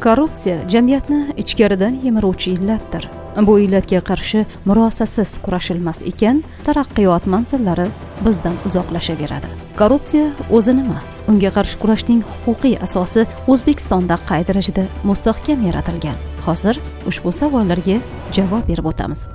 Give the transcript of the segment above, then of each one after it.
Korrupsiya jamiyatni ichkaridan yemiruvchi illatdir. Bu illatga qarshi murosasiz kurashilmas ekan, taraqqiyot manzillari bizdan uzoqlashaveradi. Korrupsiya o'zi nima? Unga qarshi kurashning huquqiy asosi O'zbekistonda qay darajada mustahkam yaratilgan? Hozir ushbu savollarga javob berib o'tamiz.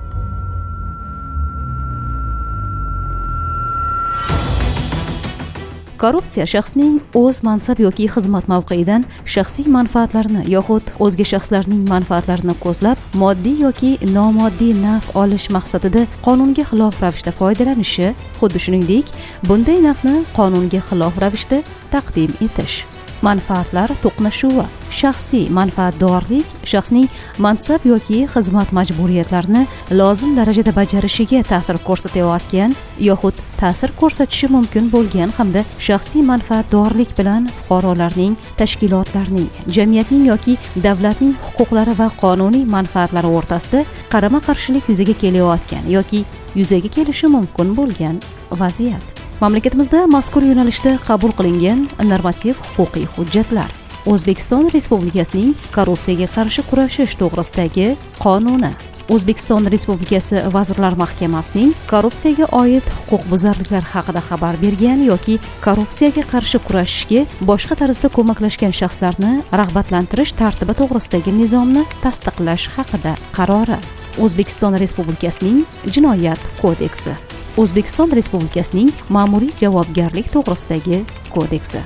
Korrupsiya shaxsning o'z mansab yoki xizmat mavqeidan shaxsiy manfaatlarini yoxud o'zga shaxslarning manfaatlarini ko'zlab, moddiy yoki nomoddiy naf olish maqsadida qonunga xilof ravishda foydalanishi, xuddi shuningdek, bunday nafni qonunga xilof ravishda taqdim etish. Manfaatlar to'qnashuvi, shaxsiy manfaatdorlik shaxsning mansab yoki xizmat majburiyatlarini lozim darajada bajarishiga ta'sir ko'rsatayotgan yoxud ta'sir ko'rsatishi mumkin bo'lgan hamda shaxsiy manfaatdorlik bilan fuqarolarning, tashkilotlarning, jamiyatning yoki davlatning huquqlari va qonuniy manfaatlari o'rtasida qarama-qarshilik yuzaga kelayotgan yoki yuzaga kelishi mumkin bo'lgan vaziyat. Mamlakatimizda mazkur yo'nalishda qabul qilingan normativ huquqiy hujjatlar, O'zbekiston Respublikasining korrupsiyaga qarshi kurashish to'g'risidagi qonuni, O'zbekiston Respublikasi Vazirlar Mahkamasining korrupsiyaga oid huquqbuzarliklar haqida xabar bergan yoki korrupsiyaga qarshi kurashishga boshqa tarzda ko'maklashgan shaxslarni rag'batlantirish tartibi to'g'risidagi nizomni tasdiqlash haqida qarori, O'zbekiston Respublikasining Jinoyat kodeksi, O'zbekiston Respublikasining Ma'muriy javobgarlik to'g'risidagi kodeksi.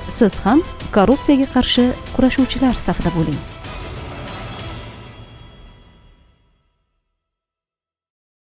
Siz ham korrupsiyaga qarshi kurashuvchilar safida bo'ling.